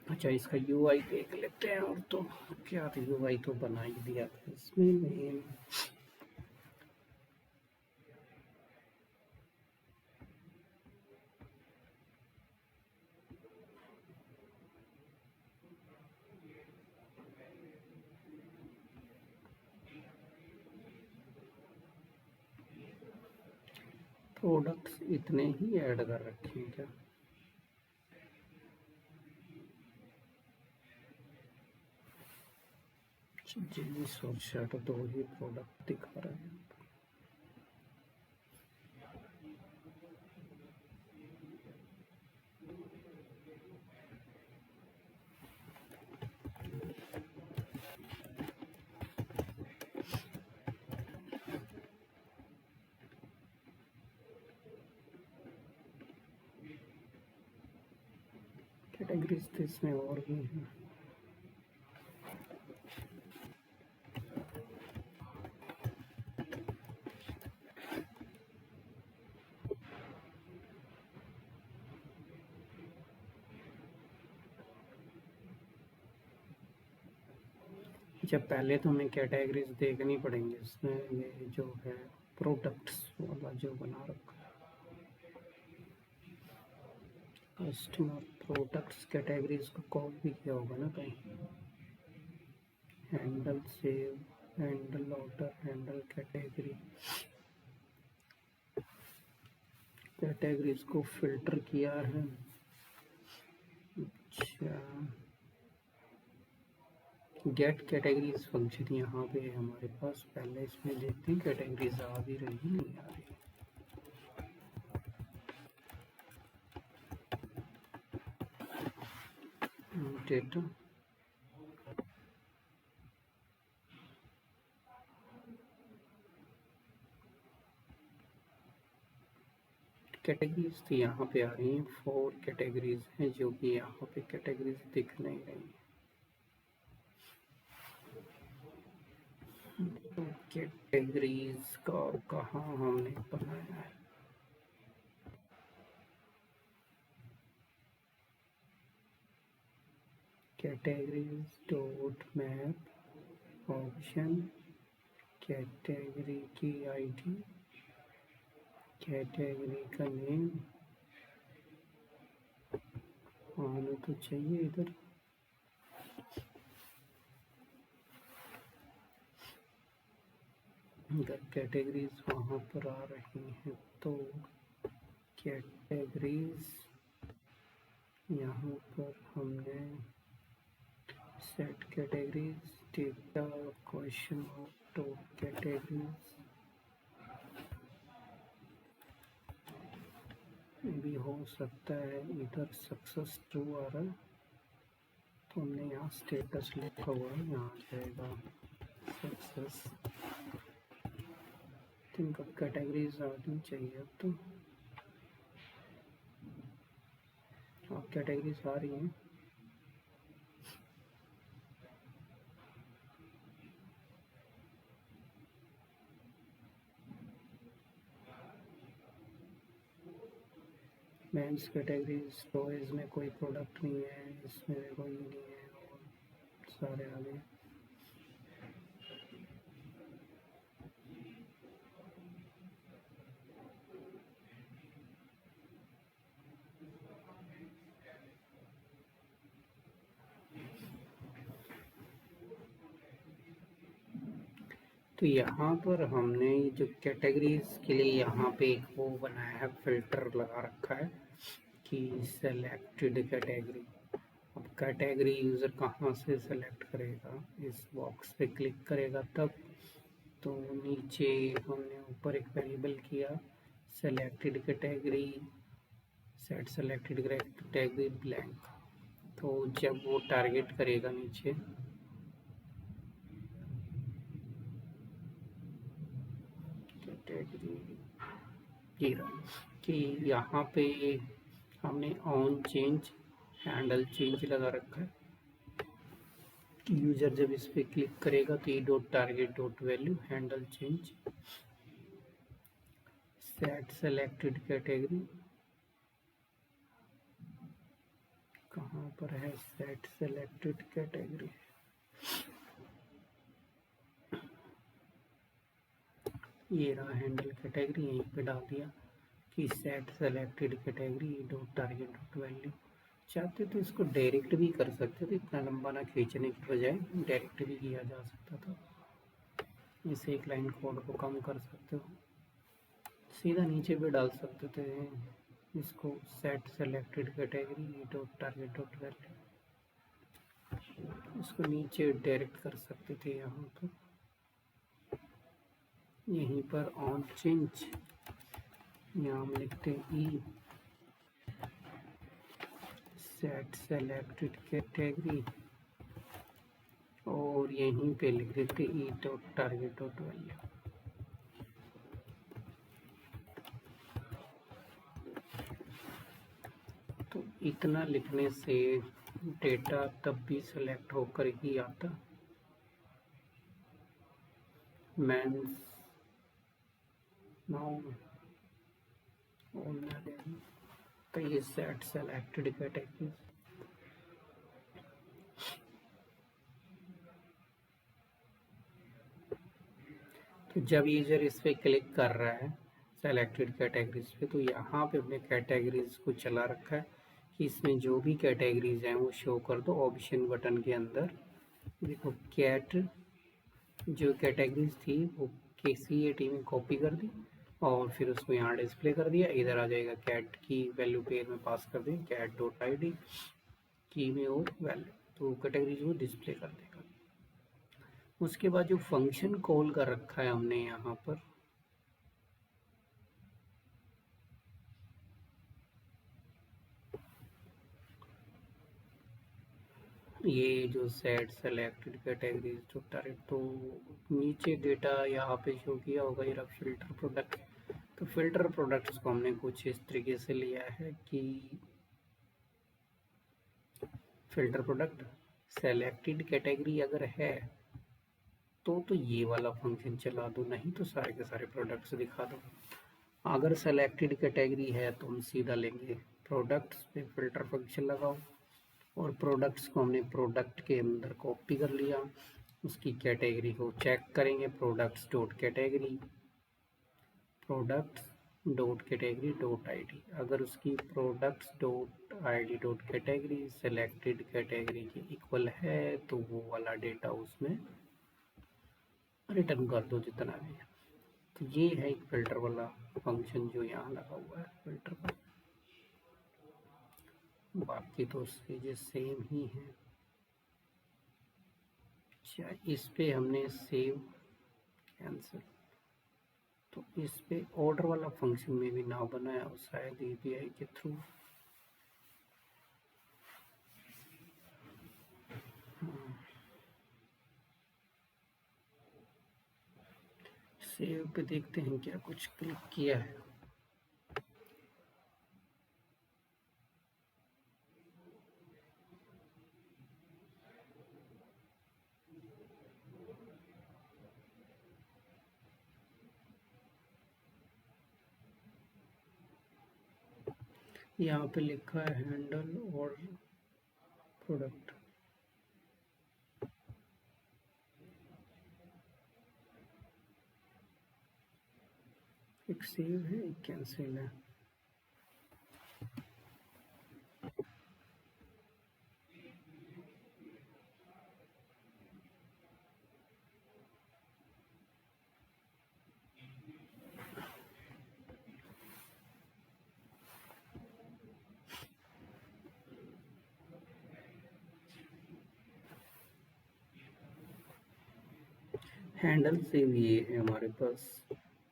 अच्छा, इसका यूआई देख लेते हैं। और तो क्या, यूआई तो बना ही दिया था इसमें मेन। प्रोडक्ट्स इतने ही ऐड कर रखे हैं क्या? जीन्स और शर्ट दो ही प्रोडक्ट दिखा रहे हैं। कैटेगरीज तो इसमें और भी हैं। अच्छा, पहले तो हमें कैटेगरीज देखनी पड़ेंगी। इसमें ये जो है प्रोडक्ट्स वाला जो बना रखा है, कस्टमर प्रोडक्ट्स कैटेगरीज को कॉपी किया होगा ना कहीं। Handle save, handle order, handle category, categories को फिल्टर किया है। अच्छा, गेट कैटेगरीज फंक्शन यहाँ पे है हमारे पास। पहले इसमें देखते हैं कैटेगरीज आ भी रही नहीं आ रही। डेटा कैटेगरीज तो यहाँ पे आ रही हैं। 4 कैटेगरीज हैं जो कि यहाँ पे कैटेगरीज दिख नहीं रही। तो कैटेगरीज का कहाँ हमने बनाया है? Categories dot map option, category की आईडी, कैटेगरी का नेम आना तो चाहिए इधर। अगर कैटेगरीज वहाँ पर आ रही हैं तो कैटेगरीज यहाँ पर हमने set categories data question mark dot categories भी हो सकता है। इधर सक्सेस ट्रू आ रहा है तो हमने यहाँ स्टेटस लिखा हुआ है, यहाँ आ जाएगा सक्सेस। इनका कैटेगरीज आनी चाहिए। अब तो आप कैटेगरीज आ रही हैं। मेंस कैटेगरीज स्टोरेज में कोई प्रोडक्ट नहीं है, इसमें कोई नहीं है और सारे आ गए। तो यहाँ पर हमने जो कैटेगरीज के लिए यहाँ पे एक वो बनाया है, फिल्टर लगा रखा है कि सेलेक्टेड कैटेगरी। अब कैटेगरी यूज़र कहाँ से सेलेक्ट करेगा? इस बॉक्स पे क्लिक करेगा तब। तो नीचे हमने ऊपर एक वेरिएबल किया selected category, set selected category blank. तो जब वो टारगेट करेगा नीचे कैटेगरी ये रहा कि यहाँ पे हमने ऑन चेंज हैंडल चेंज लगा रखा है कि यूजर जब इस पे क्लिक करेगा तो ये dot target dot value handle change set selected category कहाँ पर है सेट सेलेक्टेड कैटेगरी ये रहा हैंडल कैटेगरी यहीं पे डाल दिया कि set selected category dot target dot value चाहते तो इसको डायरेक्ट भी कर सकते थे इतना लंबा ना खींचने की बजाय डायरेक्ट भी किया जा सकता था इस एक लाइन कोड को कम कर सकते हो सीधा नीचे भी डाल सकते थे इसको set selected category dot target dot value इसको नीचे डायरेक्ट कर सकते थे यहाँ पर यहीं पर ऑन चेंज यहाँ हम लिखते हैं ई सेट सेलेक्टेड कैटेगरी और यहीं पे लिख देते E dot target dot value तो इतना लिखने से डेटा तब भी सेलेक्ट होकर ही आता मेंस नाउ तो ये सेट सेलेक्टेड कैटेगरी तो जब यूजर इस पे क्लिक कर रहा है सेलेक्टेड कैटेगरीज पे तो यहाँ पे अपने कैटेगरीज को चला रखा है कि इसमें जो भी कैटेगरीज हैं वो शो कर दो ऑप्शन बटन के अंदर देखो कैट जो कैटेगरीज थी वो KCAT में कॉपी कर दी और फिर उसको यहाँ डिस्प्ले कर दिया इधर आ जाएगा कैट की वैल्यू पेयर में पास कर दें कैट डॉट ID की में वो वैल्यू तो कैटेगरीज वो डिस्प्ले कर देगा उसके बाद जो फंक्शन कॉल कर रखा है हमने यहाँ पर ये जो सेट सेलेक्टेड कैटेगरीज जो टारगेट तो नीचे डेटा यहाँ पे शो किया होगा ये फिल्टर प्रोडक्ट तो फिल्टर प्रोडक्ट्स को हमने कुछ इस तरीके से लिया है कि फिल्टर प्रोडक्ट सेलेक्टेड कैटेगरी अगर है तो ये वाला फंक्शन चला दो नहीं तो सारे के सारे प्रोडक्ट्स दिखा दो अगर सेलेक्टेड कैटेगरी है तो हम सीधा लेंगे प्रोडक्ट्स पे फिल्टर फंक्शन लगाओ और प्रोडक्ट्स को हमने प्रोडक्ट के अंदर कॉपी कर लिया उसकी कैटेगरी को चेक करेंगे products dot category products dot category dot ID अगर उसकी products dot ID dot category selected category के इक्वल है तो वो वाला डेटा उसमें रिटर्न कर दो जितना भी है तो ये है एक फिल्टर वाला फंक्शन जो यहाँ लगा हुआ है फिल्टर का बाकी तो चीज़ें सेम ही हैं अच्छा इस पे हमने सेव कैंसिल तो इस पे ऑर्डर वाला फंक्शन में भी नाव बनाया और शायद API के थ्रू सेव पे देखते हैं क्या कुछ क्लिक किया है यहाँ पे लिखा है हैंडल और प्रोडक्ट एक सेव है एक कैंसिल है हैंडल सेव ये है हमारे पास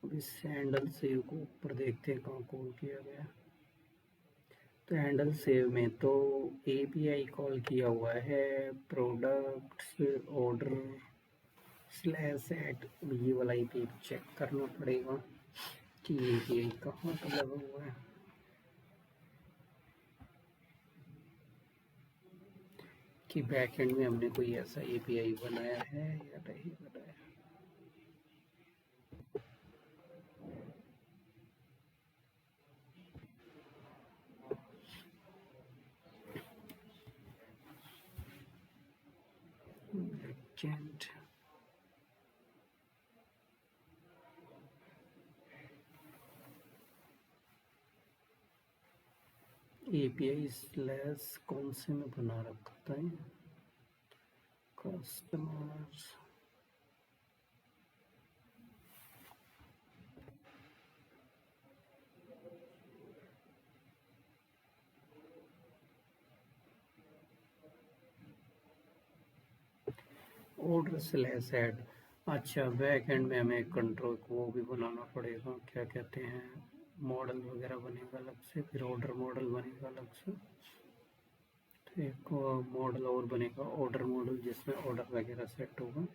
अब इस हैंडल सेव को ऊपर देखते हैं कहाँ कॉल किया गया तो हैंडल सेव में तो API कॉल किया हुआ है प्रोडक्ट्स ऑर्डर /@ ये वाला API चेक करना पड़ेगा कि ये कहाँ पर लगा हुआ है, कि बैकएंड में हमने कोई ऐसा एपीआई बनाया है या नहीं बनाया। बैकएंड एपीआई स्लैश कौन से में बना रखा था, कस्टमर ऑर्डर स्लैश ऐड। अच्छा, बैक एंड में हमें कंट्रोल को वो भी बनाना पड़ेगा, क्या कहते हैं, मॉडल वगैरह बनेगा अलग से, फिर ऑर्डर मॉडल बनेगा अलग से, तो एक मॉडल और बनेगा ऑर्डर मॉडल जिसमें ऑर्डर वगैरह सेट होगा।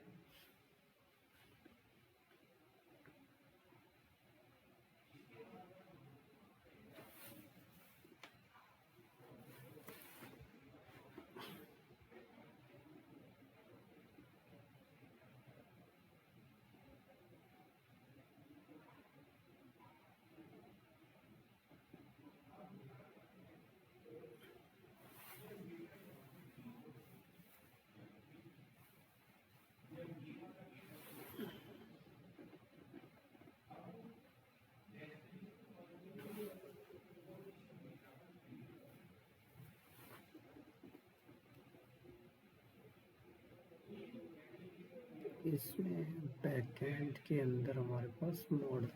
इसमें बैकएंड के अंदर हमारे पास मॉडल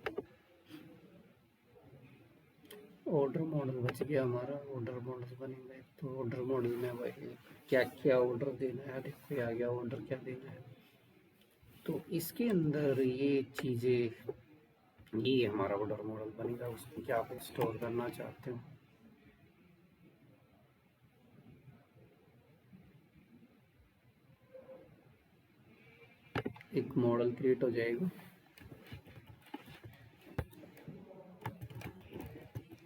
ऑर्डर मॉडल बच गया हमारा। ऑर्डर मॉडल बनेगा, तो ऑर्डर मॉडल में भाई क्या क्या ऑर्डर देना है, देखो आ गया ऑर्डर क्या देना है। तो इसके अंदर ये चीज़ें, ये हमारा ऑर्डर मॉडल बनेगा, उसमें क्या आप स्टोर करना चाहते हो। एक मॉडल क्रिएट हो जाएगा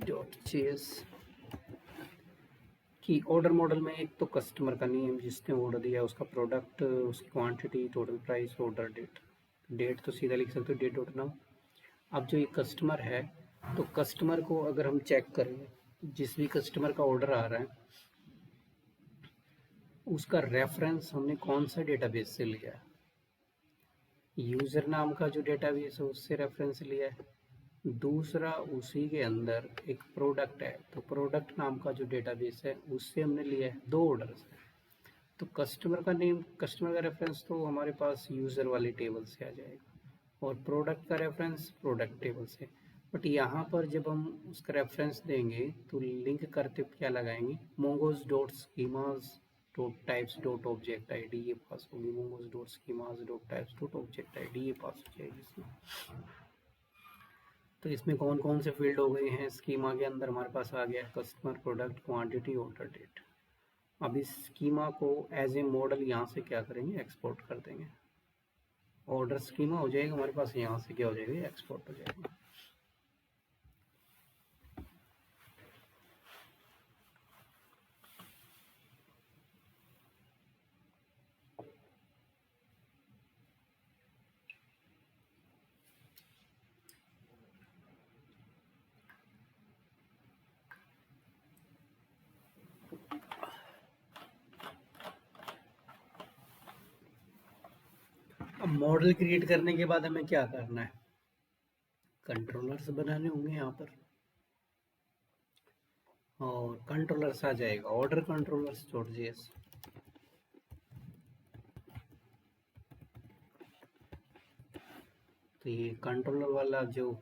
डॉट चेस कि ऑर्डर मॉडल में एक तो कस्टमर का नेम जिसने ऑर्डर दिया, उसका प्रोडक्ट, उसकी quantity, total price, order date. Date तो सीधा लिख सकते हो, डेट डॉट नाउ। अब जो ये कस्टमर है, तो कस्टमर को अगर हम चेक करें, जिस भी कस्टमर का ऑर्डर आ रहा है उसका रेफरेंस हमने कौन सा डेटाबेस से लिया है। यूज़र नाम का जो डेटाबेस है उससे रेफरेंस लिया है। दूसरा, उसी के अंदर एक प्रोडक्ट है, तो प्रोडक्ट नाम का जो डेटाबेस है उससे हमने लिया है। दो ऑर्डर्स है, तो कस्टमर का नेम, कस्टमर का रेफरेंस तो हमारे पास यूज़र वाले टेबल से आ जाएगा, और प्रोडक्ट का रेफरेंस प्रोडक्ट टेबल से। बट यहाँ पर जब हम उसका रेफरेंस देंगे तो लिंक करते क्या लगाएंगे, mongoose dot schemas dot types dot object ID, ये पास होगी। Mongoose dot schemas dot types dot object ID, ये पास हो जाएगी इसमें। तो इसमें कौन कौन से फील्ड हो गए हैं, स्कीमा के अंदर हमारे पास आ गया customer, product, quantity, order date. अब इस स्कीमा को एज ए मॉडल यहाँ से क्या करेंगे, एक्सपोर्ट कर देंगे। ऑर्डर स्कीमा हो जाएगा हमारे पास, यहाँ से क्या हो जाएगा, एक्सपोर्ट हो जाएगा। अब मॉडल क्रिएट करने के बाद हमें क्या करना है, कंट्रोलर्स बनाने होंगे यहाँ पर, और कंट्रोलर्स आ जाएगा ऑर्डर कंट्रोलर्स डॉट जेएस। तो ये कंट्रोलर वाला जो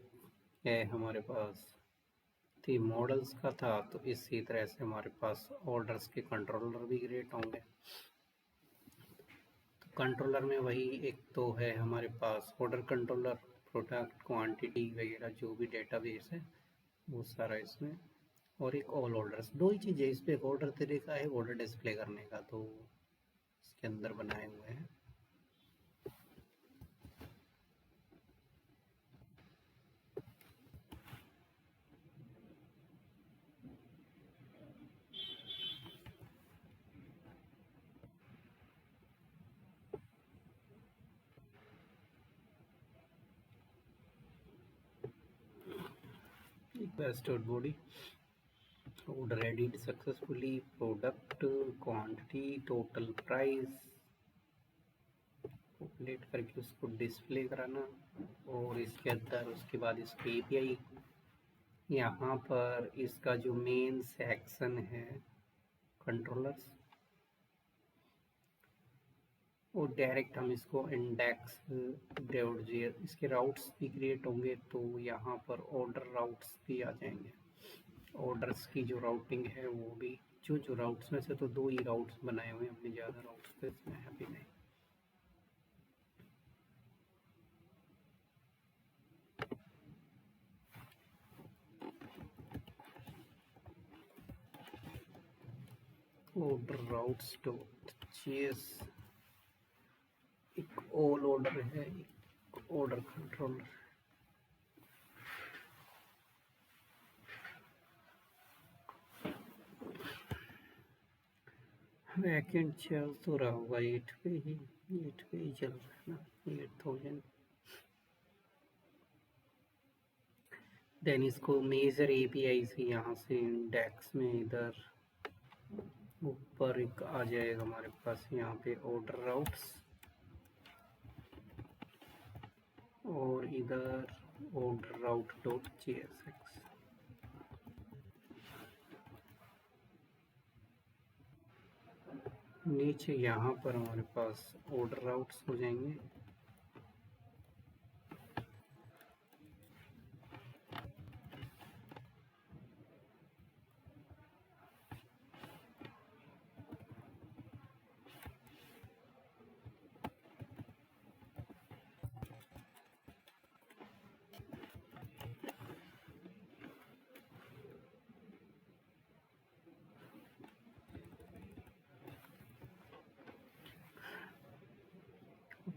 है हमारे पास, तो मॉडल्स का था, तो इसी तरह से हमारे पास ऑर्डर्स के कंट्रोलर भी क्रिएट होंगे। तो कंट्रोलर में वही एक तो है हमारे पास ऑर्डर कंट्रोलर, प्रोडक्ट, क्वांटिटी वगैरह जो भी डेटाबेस है वो सारा इसमें, और एक ऑल ऑर्डर्स। दो ही चीज़ें इस पर, एक ऑर्डर तरीका है ऑर्डर डिस्प्ले करने का, तो इसके अंदर बनाए हुए हैं। best or body order added successfully, product quantity, total price calculate करके उसको डिस्प्ले कराना और इसके अंदर उसके बाद इसकी एपीआई यहाँ पर इसका जो मेन सेक्शन है कंट्रोलर्स और डायरेक्ट हम इसको इंडेक्स इसके राउट्स भी क्रिएट होंगे तो यहाँ पर ऑर्डर राउट्स भी आ जाएंगे। ऑर्डर्स की जो राउटिंग है वो भी जो राउट्स में से तो 2 ही राउट्स बनाए हुए हैं, हमने ज़्यादा राउट्स तो इसमें है भी नहीं। ऑर्डर राउट्स डॉट जेएस एक ऑल ऑर्डर है, एक ऑर्डर कंट्रोलर। बैकएंड चल तो रहा होगा 8 पे ही चल रहा है ना, 8000। देन इसको मेजर एपीआई से यहाँ से इंडेक्स में इधर ऊपर एक आ जाएगा हमारे पास यहाँ पे ऑर्डर राउट्स और इधर ऑर्डर राउट डॉट जेएसएक्स। नीचे यहाँ पर हमारे पास ऑर्डर राउट्स हो जाएंगे।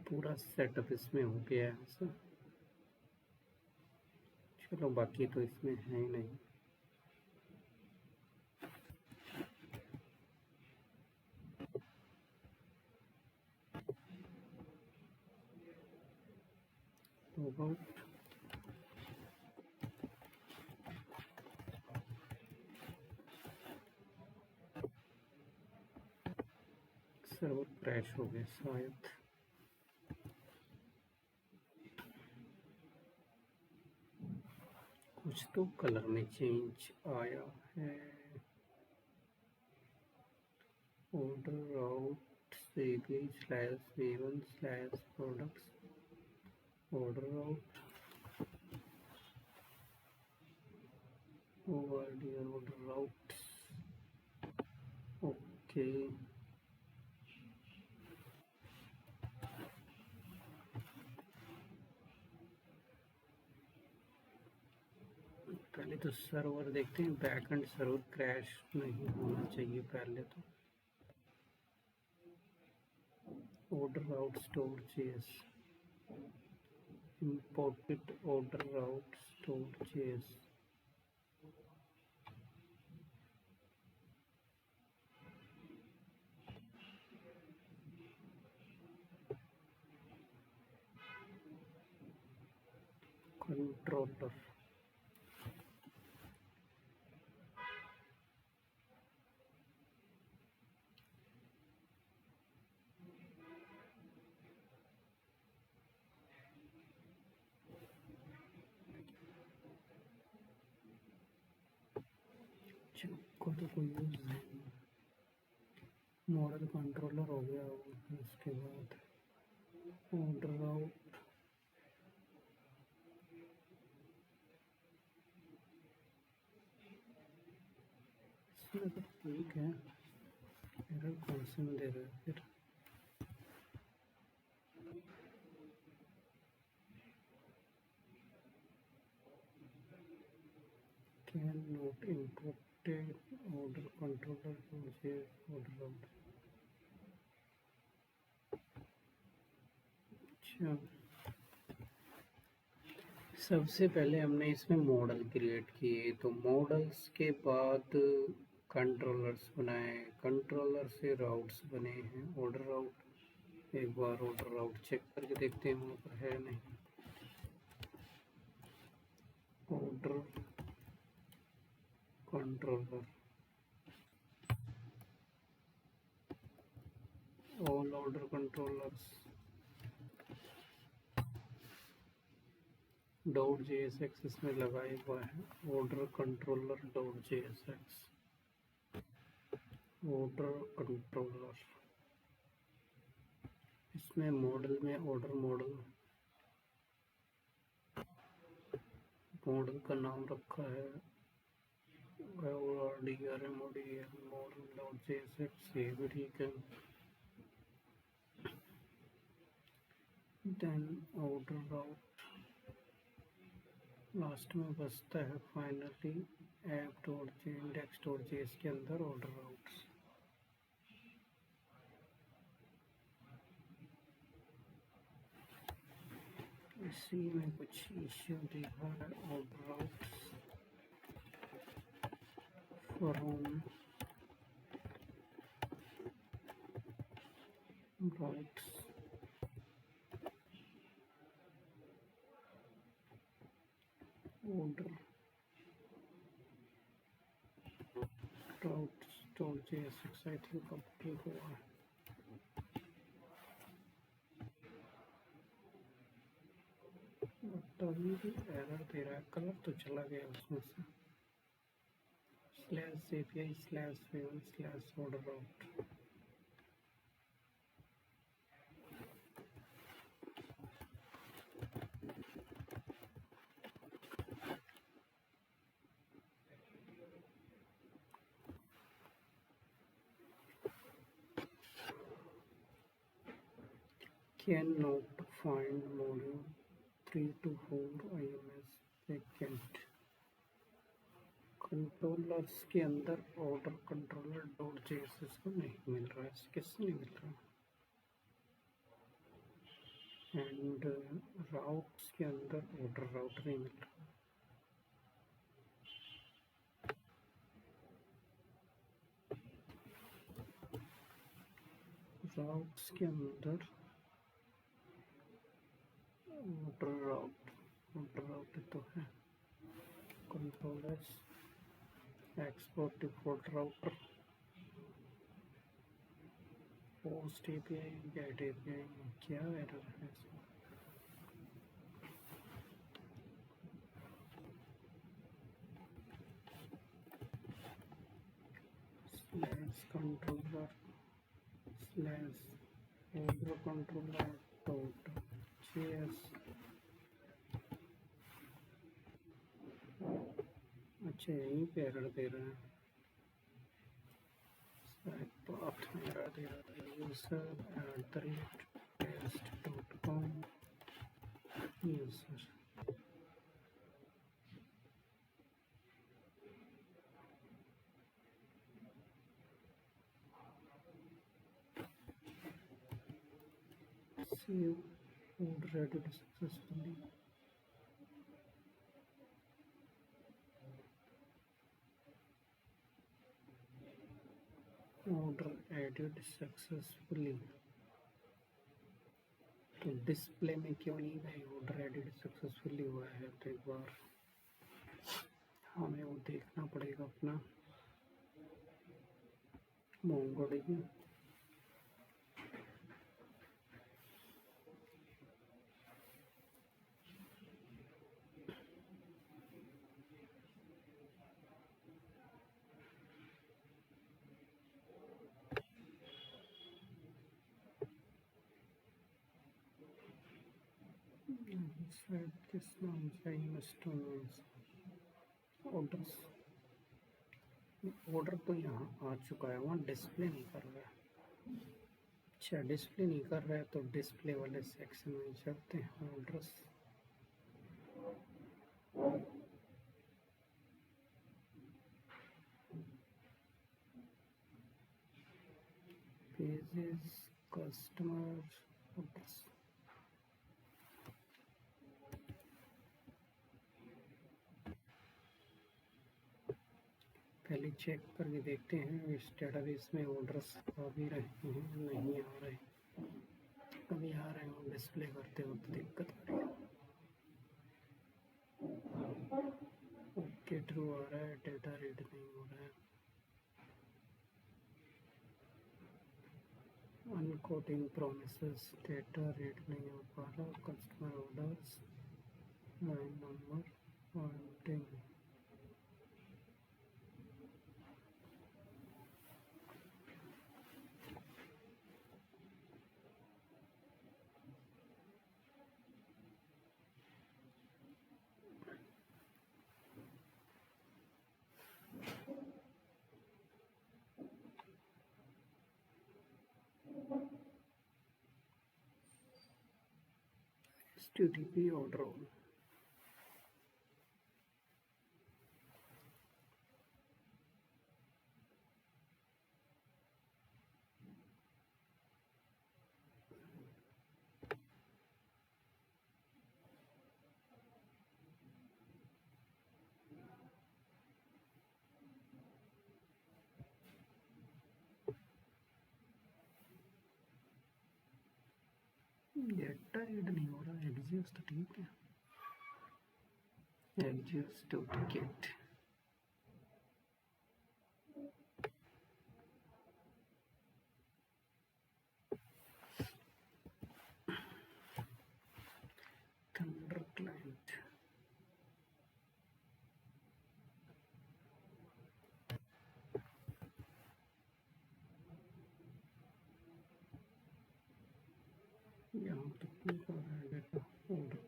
पूरा सेटअप इसमें हो गया है सर। चलो बाकी तो इसमें है ही नहीं। सर्वर क्रैश हो गया शायद। कुछ तो कलर में चेंज आया है। ऑर्डर राउट /v1/products ऑर्डर राउट ऑर्डर राउट ओके। पहले तो सर्वर देखते हैं, बैकएंड सर्वर क्रैश नहीं होना चाहिए पहले तो। ऑर्डर राउट स्टोर जेएस इंपोर्टेड ऑर्डर राउट स्टोर जेएस कंट्रोलर। को तो कोई यूज नहीं। मॉडल कंट्रोलर हो गया और उसके बाद ऑर्डर राउट इसमें तो ठीक है। एरर कौन से में दे रहा है फिर? Can not imported order controller मुझे ऑर्डर राउट। अच्छा, सबसे पहले हमने इसमें मॉडल क्रिएट किए, तो मॉडल्स के बाद कंट्रोलर्स बनाए, कंट्रोलर से राउट्स बने हैं। ऑर्डर राउट एक बार ऑर्डर राउट चेक करके देखते हैं वहाँ पर है नहीं। Order controller, all order controllers .jsx इसमें लगाया हुआ है order controller .jsx order controller। इसमें मॉडल में ऑर्डर मॉडल का नाम रखा है .jsx, ये भी ठीक है। देन ऑर्डर राउट लास्ट में बचता है फाइनली app.index.js के अंदर ऑर्डर राउट्स। इसी में कुछ इश्यू दिखा है order routes from routes order routes.jsx I think अब ठीक हुआ है। बट अभी भी एरर दे रहा है, कलर तो चला गया उसमें से। /API/v1/order route cannot find module 3 to 4 IMS vacant। Controllers के अंदर ऑर्डर कंट्रोलर .jsx को नहीं मिल रहा है, किससे नहीं मिल रहा। एंड राउट्स के अंदर ऑर्डर राउट नहीं मिल रहा। राउट्स के अंदर ऑर्डर राउट तो है। Controllers export default router post API get API क्या एरर है इसमें। /controller /order controller .js। अच्छा यहीं पे एरर दे रहा है, पाथ में एरर दे रहा है। user@test.com user save order added successfully। Order added successfully, तो डिस्प्ले में क्यों नहीं भाई ऑर्डर एडिड सक्सेसफुली हुआ है। तो एक बार हमें वो देखना पड़ेगा अपना मोंगोडीबी। शायद किस नाम से ऑर्डर्स ऑर्डर तो यहाँ आ चुका है, वहाँ डिस्प्ले नहीं कर रहा है। अच्छा डिस्प्ले नहीं कर रहा है तो डिस्प्ले वाले सेक्शन में चलते हैं। Orders pages customer orders. पहले चेक करके देखते हैं इस डेटाबेस में ऑर्डर्स आ भी रहे हैं नहीं आ रहे। कभी आ रहे हैं डिस्प्ले करते वक्त दिक्कत आ रही है। ओके ट्रू आ रहा है, डेटा रीड नहीं कोडिंग प्रोमिसेस डेटा रीड नहीं हो पा रहा, customer orders line number pointing HTTP order on data read नहीं हो रहा, एग्जिस्ट तो ठीक है, एग्जिस्ट डुप्लीकेट थंडर क्लाइंट यहाँ तक क्यों कर रहा है डेटा ऑर्डर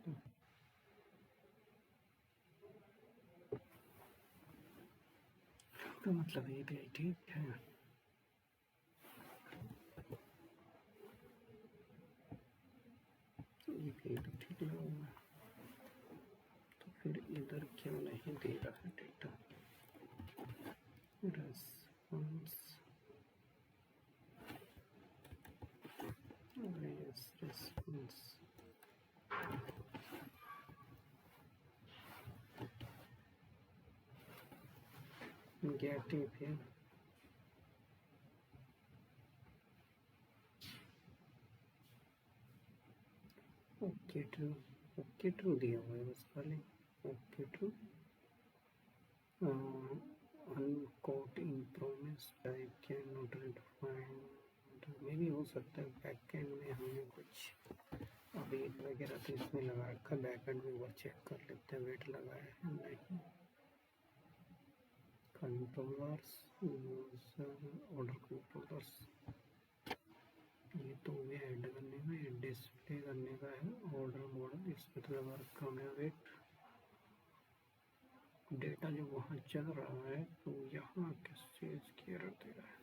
का मतलब ये भी ठीक है। ये भी तो ठीक लगा, तो फिर इधर क्यों नहीं दे रहा है डेटा रेस्पॉन्स रेस्पॉन्स गेटिंग फिर ओके ट्रू दिया हुआ है बस खाली okay true unquote in promise type can not defined में भी हो सकता है। बैकएंड में हमें कुछ अभी वगैरह तो इसमें लगा रखा, बैकएंड में वो चेक कर लेते हैं वेट लगाया है नहीं। कंट्रोलर्स ऑर्डर कंट्रोलर्स ये तो हमें ऐड करने का है, डिस्प्ले करने का है ऑर्डर मॉडल, इस पर तो लगा रखा है वेट। डेटा जो वहाँ चल रहा है तो यहाँ किस चीज़ की एरर दे रहा है।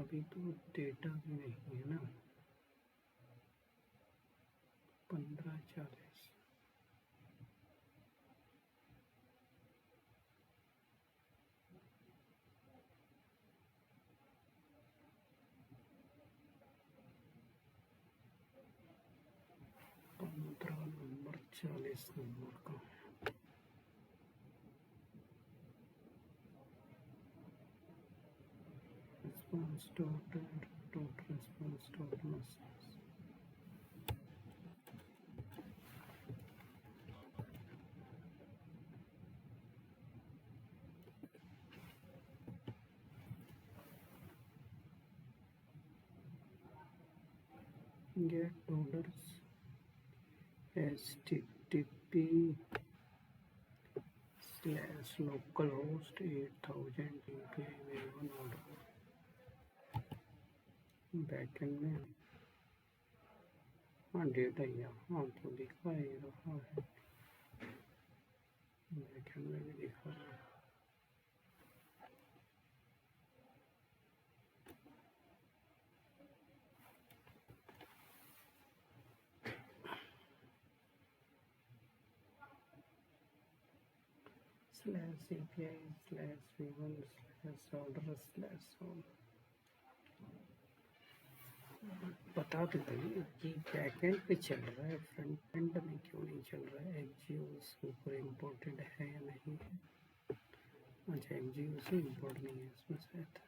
अभी तो डेटा भी नहीं है ना, 15:40 15 नंबर 40 नंबर का response dot response dot message get orders http / localhost 8000 into one order backend में। हाँ डेटा यहाँ तो दिखा ही रहा है, बैकएंड में भी दिखा रहा है। /API/v1/order/all बता दो भाई कि बैकएंड पे चल रहा है, फ्रंट एंड में क्यों नहीं चल रहा है। एक्सजीओस ऊपर इम्पोर्टेड है या नहीं है? अच्छा एक्सजीओ से इम्पोर्ट नहीं है इसमें शायद,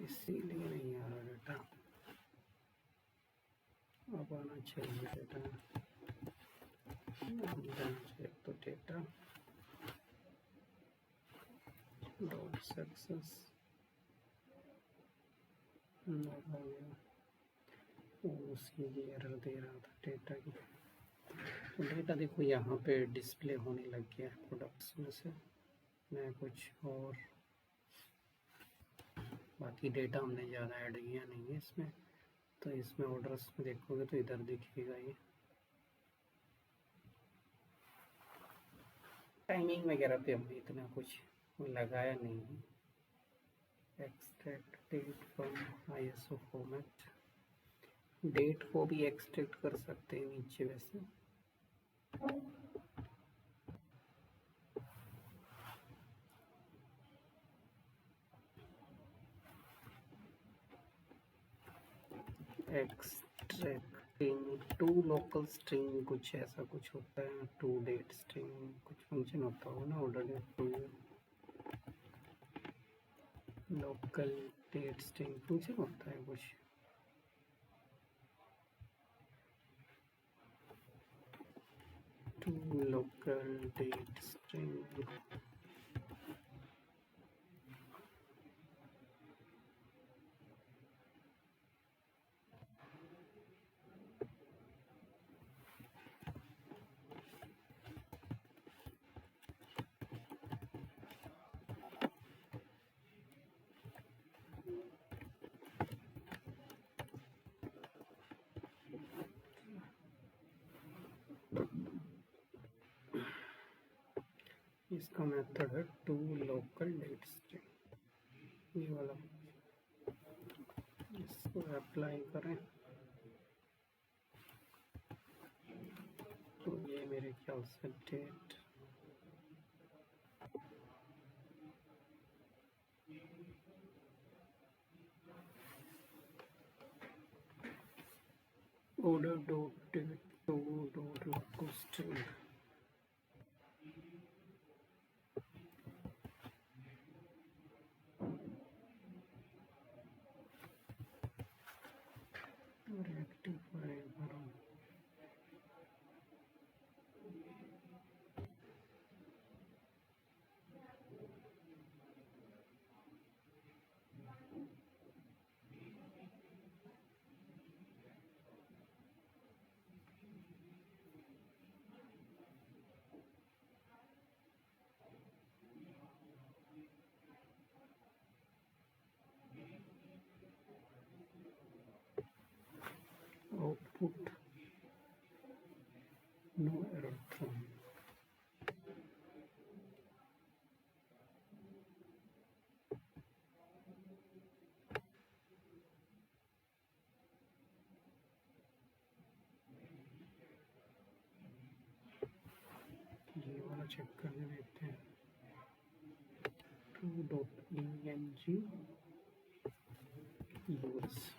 इसीलिए नहीं आ रहा डाटा। आना चाहिए डेटा, तो डेटा डॉट सक्सेस हो गया, उसकी एरर दे रहा था डेटा की। तो डेटा देखो यहाँ पे डिस्प्ले होने लग गया है प्रोडक्ट्स में से। मैं कुछ और बाकी डेटा हमने ज़्यादा ऐड किया नहीं है इसमें, तो इसमें ऑर्डर्स में देखोगे तो इधर दिखेगा ये। टाइमिंग वगैरह पे हमने इतना कुछ लगाया नहीं है। Extract date from ISO format, date को भी एक्सट्रैक्ट कर सकते हैं नीचे वैसे। एक्सट्रैक्टिंग टू लोकल स्ट्रिंग, कुछ ऐसा कुछ होता है, टू डेट स्ट्रिंग कुछ फंक्शन होता होगा ना, order date to local date string function होता है कुछ। टू लोकल डेट स्ट्रिंग इसका मेथड है टू लोकल डेट स्ट्रिंग, ये वाला। इसको अप्लाई करें तो ये मेरे ख्याल से date order dot date to dot local string, rectify करो। Output no error thrown. ये वाला चेक करके देखते हैं, टू डॉट ENG यूएस।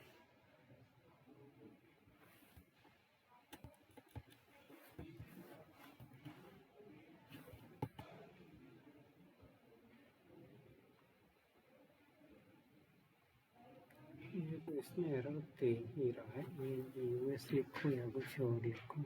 ये तो इसमें एरर दे ही रहा है, ये यूएस लिखो या कुछ और लिखो।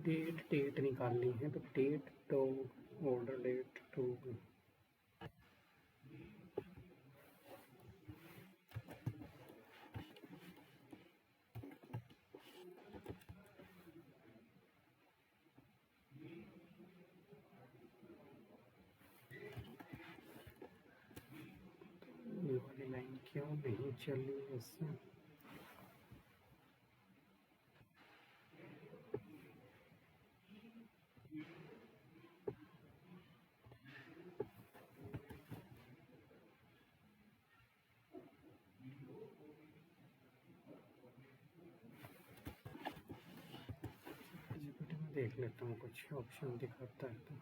डेट निकालनी है तो डेट तो ऑर्डर डेट टू, ये वाली लाइन क्यों नहीं चली इससे। देख लेता हूँ कुछ ऑप्शन दिखाता है तो।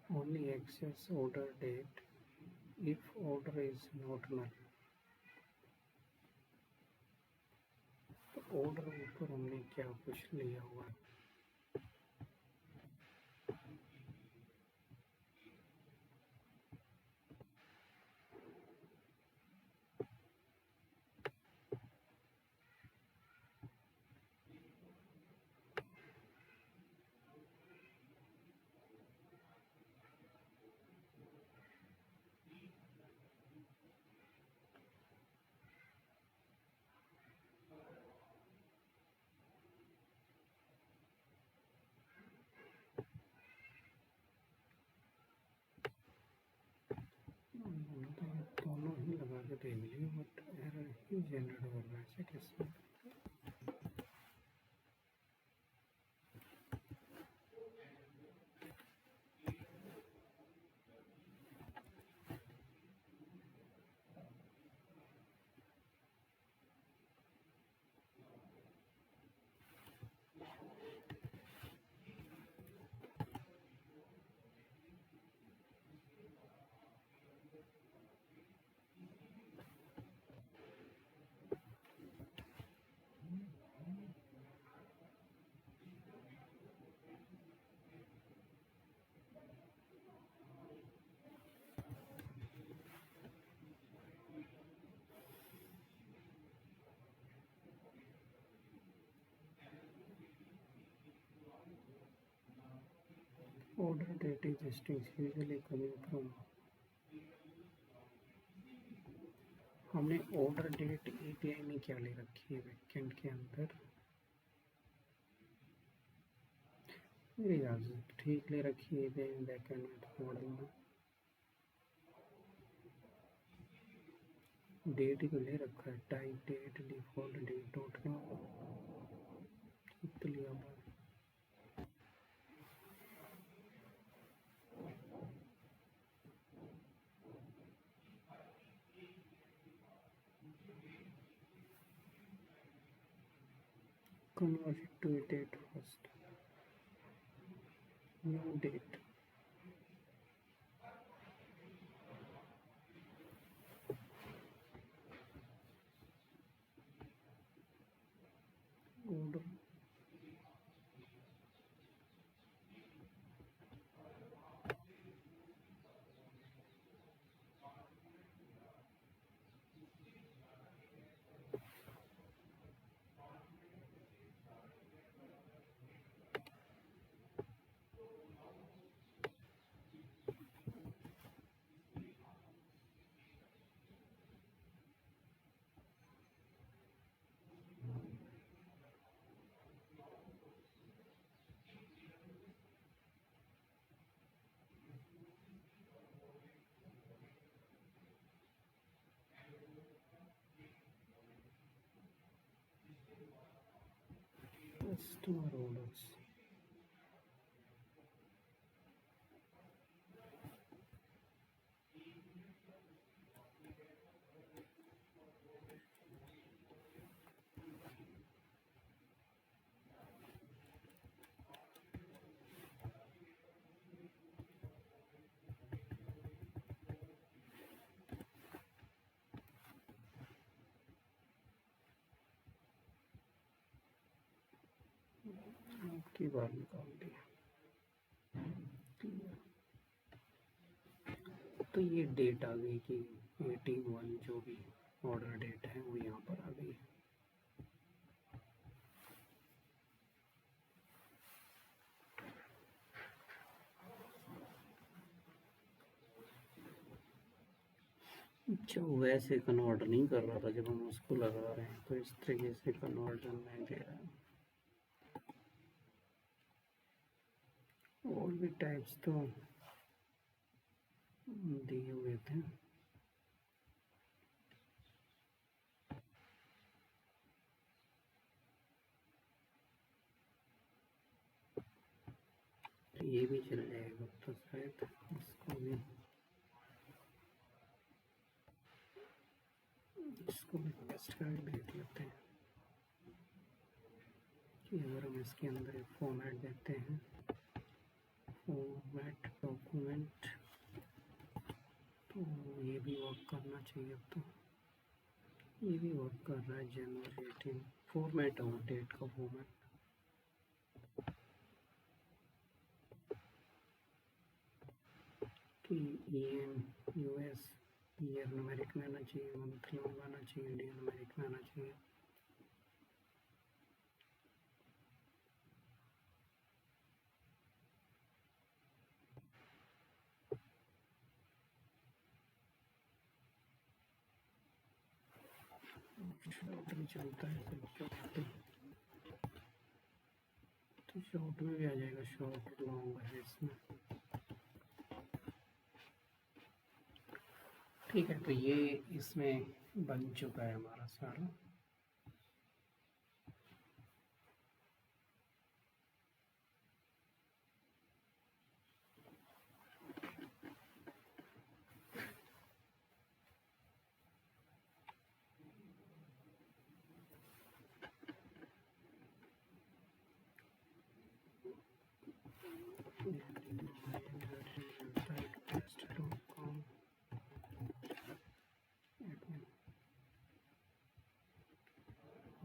Only access order date if order is not null. तो ऑर्डर ऊपर हमने क्या कुछ लिया हुआ है? दोनों ही लगा के देख लिए बट एरर ही जनरेट हो रहा है, ऐसे कैसे? Order date is strings usually coming from, हमने ऑर्डर डेट एपीआई में क्या ले रखी है बैकएंड के अंदर? मेरी याद से ठीक ले रखी है एपीआई में बैकएंड में मॉडल में डेट ही तो ले रखा है, type date default date dot का तो लिया हुआ है। Convert it to a date first. New date. Order. Customer orders. आपकी बार निकाल दिया। तो ये डेट आ गई कि 81 जो भी ऑर्डर डेट है वो यहाँ पर आ गई। अच्छा, वैसे कन्वर्ट नहीं कर रहा था जब हम उसको लगा रहे हैं, तो इस तरीके से कन्वर्जन नहीं दे रहा है। और भी टाइप्स तो दिए हुए थे। ये भी चल जाएगा तो शायद इसको भी टेस्ट करके देख लेते हैं कि अगर हम इसके अंदर एक फॉर्मेट देते हैं, फॉर्मेट डॉक्यूमेंट, तो ये भी वर्क करना चाहिए। अब तो ये भी वर्क कर रहा है। जनवरी 18 फॉर्मेट और डेट का फॉर्मेट, कि EN US ईयर न्यूमेरिक में आना चाहिए, मंथली में आना चाहिए, डे न्यूमेरिक में आना चाहिए। शॉर्ट भी चलता है फिर क्या कहते हैं, तो शॉर्ट में भी आ जाएगा। शॉर्ट लॉन्ग है इसमें। ठीक है, तो ये इसमें बन चुका है हमारा सारा।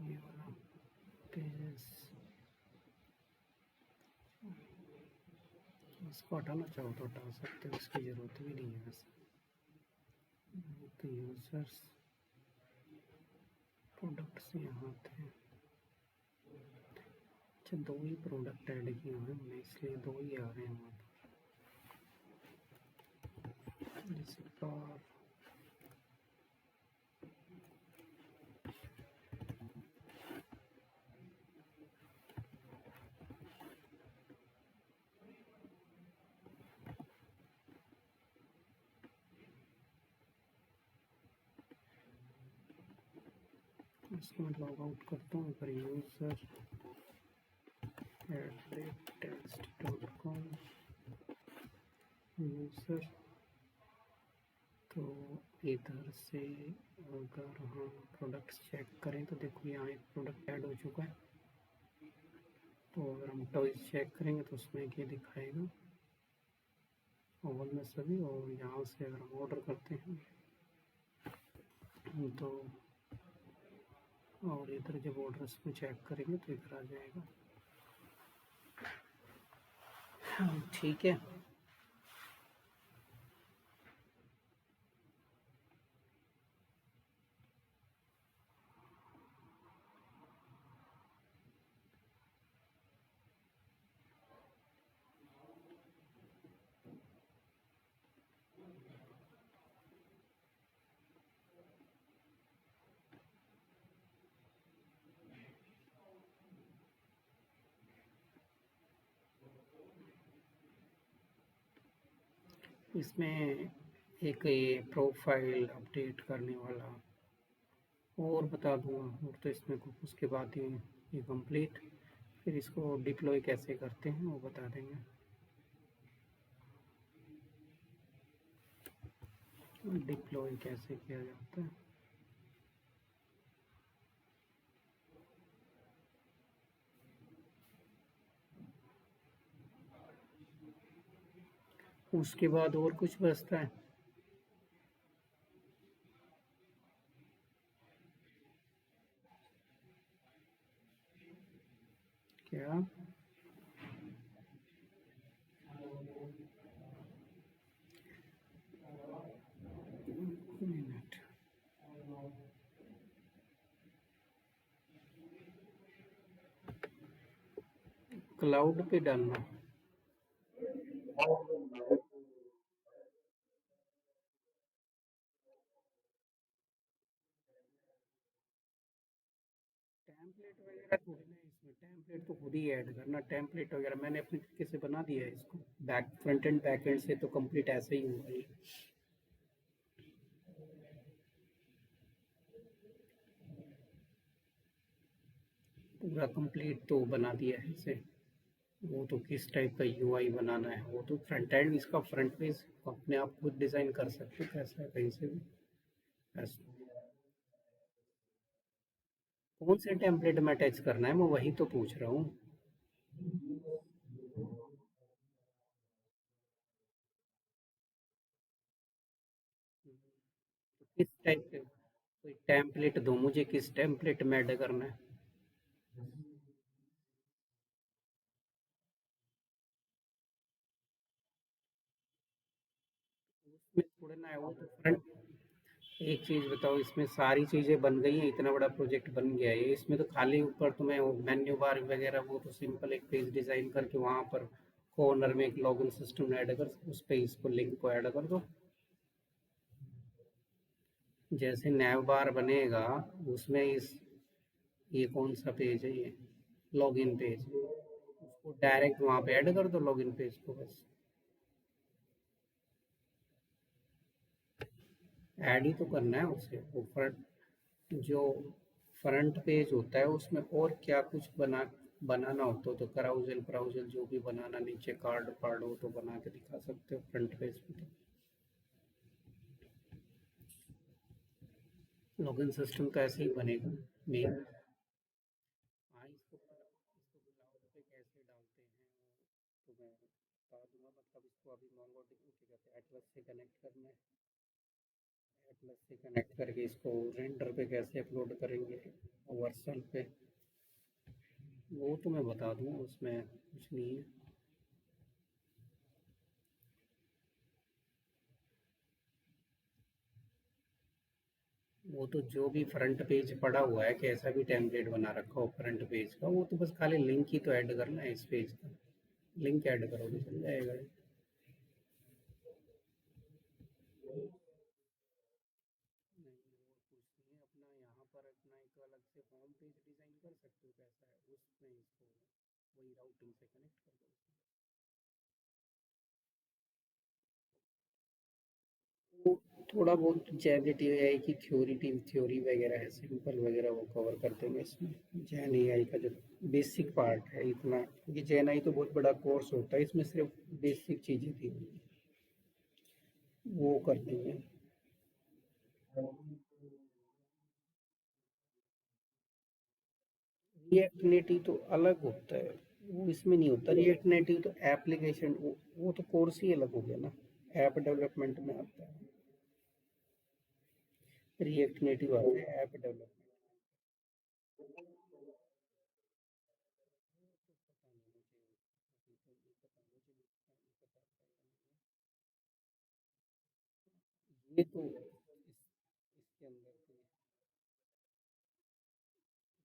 ये वाला पेजेस, इसको हटाना चाहो तो हटा सकते हो, इसकी ज़रूरत भी नहीं है वैसे। तो यूजर्स प्रोडक्ट्स यहाँ थे। अच्छा, दो ही प्रोडक्ट ऐड किए हुए हमने, इसलिए दो ही आ रहे हैं वहाँ पर। जैसे कार, इसको मैं लॉग आउट करता हूँ पर user@text.com यूज़र। तो इधर से अगर हम प्रोडक्ट्स चेक करें तो देखो यहाँ एक प्रोडक्ट ऐड हो चुका है। तो अगर हम टॉयज चेक करेंगे तो उसमें ये दिखाएगा ऑल में सभी, और यहाँ से अगर हम ऑर्डर करते हैं तो, और इधर जब ऑर्डर्स में चेक करेंगे तो इधर आ जाएगा। ठीक है, इसमें एक ये प्रोफाइल अपडेट करने वाला और बता दूंगा, और तो इसमें कुछ उसके बाद ये कंप्लीट। फिर इसको डिप्लॉय कैसे करते हैं वो बता देंगे। डिप्लॉय कैसे किया जाता है, उसके बाद और कुछ बचता है क्या? मिनट, क्लाउड पे डालना। टेम्पलेट वगैरह थोड़ी ना, इसमें टेम्पलेट तो खुद ही ऐड करना। टेम्पलेट वगैरह मैंने अपने तरीके से बना दिया है इसको। Back front end back and से तो कंप्लीट ऐसे ही होगा ये, पूरा कंप्लीट तो बना दिया है इसे। वो तो किस टाइप का यूआई बनाना है, वो तो फ्रंट एंड, इसका फ्रंट पेज अपने आप खुद डिजाइन कर सकते हो, कैसा है कहीं से भी ऐसा। कौन से टेम्पलेट में अटैच करना है, मैं वही तो पूछ रहा हूँ। तो किस टाइप के, कोई टेम्पलेट दो मुझे, किस टेम्पलेट में ऐड करना है। उसमें थोड़े ना है वो तो फ्रंट। एक चीज बताओ, इसमें सारी चीजें बन गई हैं, इतना बड़ा प्रोजेक्ट बन गया है, इसमें तो खाली ऊपर तुम्हें वो मेन्यू बार वगैरह, वो तो सिंपल एक पेज डिजाइन करके वहां पर कॉर्नर में एक लॉगिन सिस्टम ऐड कर, उस पे इसको लिंक को ऐड कर दो। जैसे नैव बार बनेगा उसमें इस, ये कौन सा पेज है ये, लॉगिन पेज, उसको डायरेक्ट वहां पे ऐड कर दो लॉगिन पेज को बस। ऐड ही तो करना है उसे, वो फ्रंट, जो फ्रंट पेज होता है उसमें और क्या कुछ बनाना हो तो कराउजल ब्राउजल जो भी बनाना, नीचे कार्ड कार्ड हो तो बना के दिखा सकते हो फ्रंट पेज पे तो। लॉगिन सिस्टम तो ऐसे ही बनेगा मेन। हाँ, इसको क्लाउड पे कैसे डालते हैं वो तो मैं बता दूंगा, मतलब इसको अभी मोंगो क्या कहते हैं, एटलस से कनेक्ट करना है। एटलस से कनेक्ट करके इसको रेंडर पे कैसे अपलोड करेंगे वर्सल पे, वो तो मैं बता दूंगा, उसमें कुछ नहीं है। वो तो जो भी फ्रंट पेज पड़ा हुआ है, कैसा भी टेम्पलेट बना रखा हो फ्रंट पेज का, वो तो बस खाली लिंक ही तो ऐड करना है इस पेज का, लिंक ऐड करोगे चल जाएगा। नहीं और कुछ नहीं है, अपना यहाँ पर अपना एक अलग से होम पेज डिजाइन कर सकते हो, कैसा है उसमें इसको वही राउटिंग से कनेक्ट कर दो उसमें। वो थोड़ा बहुत जैन एआई की थ्योरी वगैरह है सिंपल वगैरह, वो कवर कर देंगे इसमें। जैन एआई का जो बेसिक पार्ट है इतना, क्योंकि जैन आई तो बहुत बड़ा कोर्स होता है, इसमें सिर्फ बेसिक चीजें थी, वो कर देंगे। रिएक्ट नेटिव तो अलग होता है, वो इसमें नहीं होता। रिएक्ट नेटिव तो एप्लीकेशन, वो तो कोर्स ही अलग हो गया ना, ऐप डेवलपमेंट में आता है। रिएक्ट नेटिव आता है ऐप डेवलपमेंट। तो पता नहीं मुझे, अभी तो नहीं पता मुझे भी, नहीं पता था ये तो इसके अंदर तो नहीं,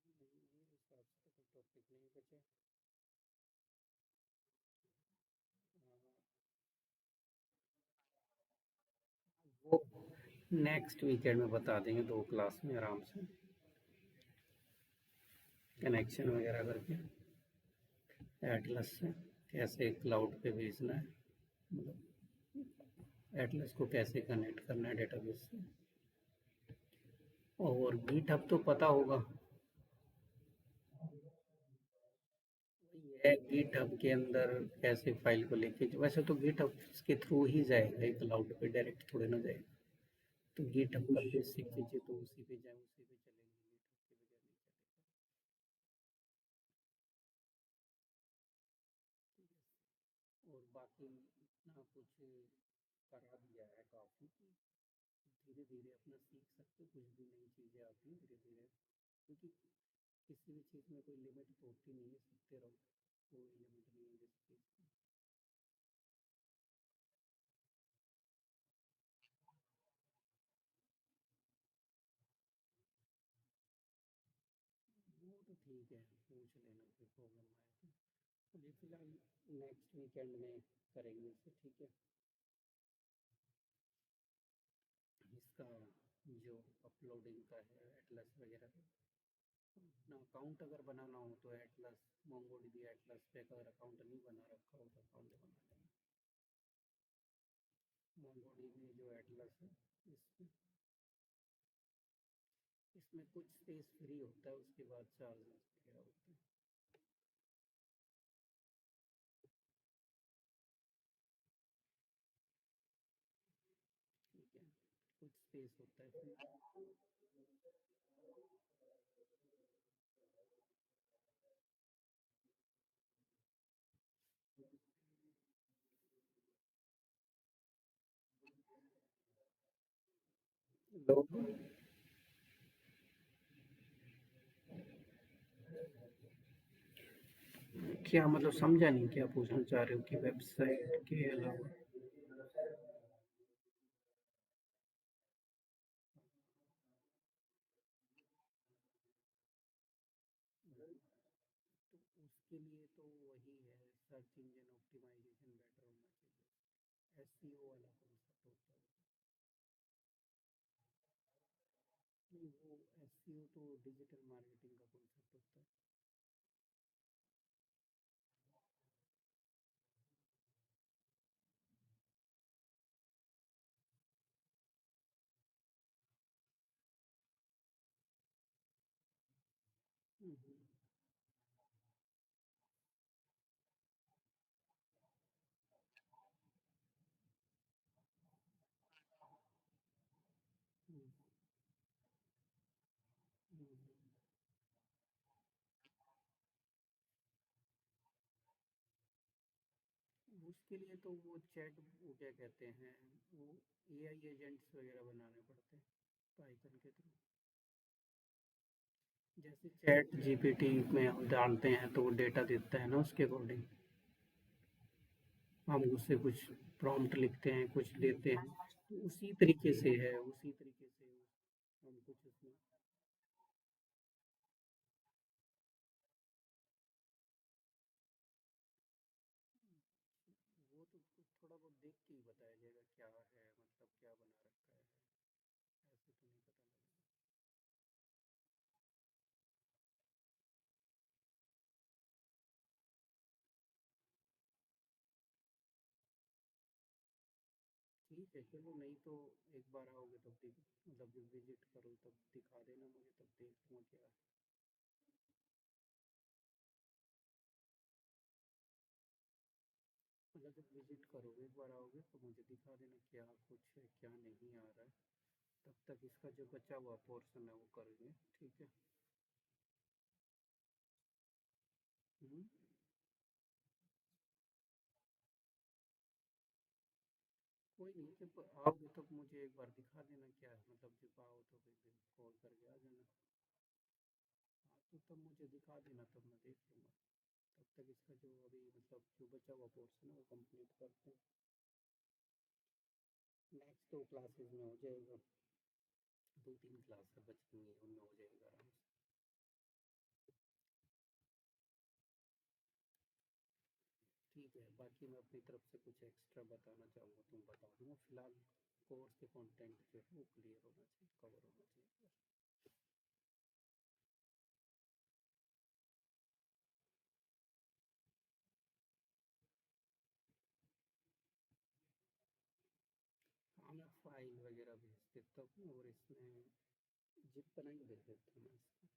मेरे हिसाब से तो कोई टॉपिक नहीं बचा। वो नेक्स्ट वीकेंड में बता देंगे, 2 क्लास में आराम से कनेक्शन वगैरह करके एटलस से कैसे क्लाउड पे भेजना है, मतलब एटलस को कैसे कनेक्ट करना है डेटाबेस से। और गिटहब तो पता होगा, ये गिटहब के अंदर कैसे फाइल को लेके, वैसे तो गिटहब के थ्रू ही जाएगा, क्लाउड पे डायरेक्ट थोड़े ना जाएगा। तो गिटहब का बेसिक चीजें तो उसी पे जाए, उसी पे चलेंगे, गिटहब के बगैर नहीं चलेगा। ठीक है, और बाकी इतना कुछ करा दिया है काफी, धीरे धीरे अपना सीख सकते हो, कुछ भी नई चीजें आती हैं धीरे धीरे, क्योंकि किसी भी चीज में कोई लिमिट तो होती नहीं है, सीखते रहो, कोई लिमिट नहीं है जिसकी। वो तो ठीक है, पूछ लेना कोई प्रॉब्लम आए तो। अभी फिलहाल नेक्स्ट वीकेंड में करेंगे इसे, ठीक है। इसका जो अपलोडिंग का है एटलस वगैरह का, अपना अकाउंट अगर बनाना हो तो एटलस, मोंगोडीबी एटलस पे अगर अकाउंट नहीं बना रखा हो तो अकाउंट बना लेना। मोंगोडीबी जो एटलस है, इसमें इसमें कुछ स्पेस फ्री होता है, उसके बाद चार्जेस वगैरह होते हैं। स्पेस होता है फिर। लोग क्या मतलब समझा नहीं, क्या पूछना चाह रहे हो कि वेबसाइट के अलावा? तो उसके लिए तो वही है, सर्च इंजन ऑप्टिमाइजेशन बेटर होना चाहिए। एसईओ वाला कॉन्सेप्ट होता है। नहीं, वो एसईओ तो डिजिटल मार्केटिंग का कॉन्सेप्ट होता है। हम्म, हम्म, हम्म। उसके लिए तो वो चैट, वो क्या कहते हैं, वो एआई एजेंट्स वगैरह बनाने पड़ते हैं पाइथन के थ्रू। जैसे चैट जीपीटी में हम डालते हैं तो वो डेटा देता है ना, उसके अकॉर्डिंग हम उससे कुछ प्रॉम्प्ट लिखते हैं, कुछ देते हैं, तो उसी तरीके से है, उसी तरीके से हम कुछ उसमें। वो तो थोड़ा बहुत देख के ही बताया जाएगा क्या है, मतलब क्या बना रखा है, ऐसे तो नहीं पता लगेगा। ठीक है चलो, नहीं तो एक बार आओगे तब देख, मतलब जब विजिट करो तब दिखा देना मुझे, तब देख लूँगा क्या है। मतलब जब विजिट करोगे, एक बार आओगे तो मुझे दिखा देना क्या कुछ है, क्या नहीं आ रहा है। तब तक इसका जो बचा हुआ पोर्शन है वो करेंगे। ठीक है। हम्म। कोई नहीं, जब आओगे तब मुझे एक बार दिखा देना क्या है, मतलब जब आओ तो फिर कॉल करके आ जाना। हाँ तो तब मुझे दिखा देना, तब मैं देख लूँगा। तब तक इसका जो अभी मतलब जो बचा हुआ पोर्शन है वो कंप्लीट करते हैं। नेक्स्ट तो क्लासेस में हो जाएगा, दो तीन क्लास है बचती हैं, उनमें हो जाएगा आराम से। ठीक है, बाकी मैं अपनी तरफ से कुछ एक्स्ट्रा बताना चाहूँगा तो मैं बता दूँगा। फिलहाल कोर्स के कंटेंट जो है वो क्लियर होना चाहिए, कवर होना चाहिए। हाँ मैं फाइल वगैरह भेज देता हूँ, और इसमें जिप बनाई भेज देता हूँ मैं इसको।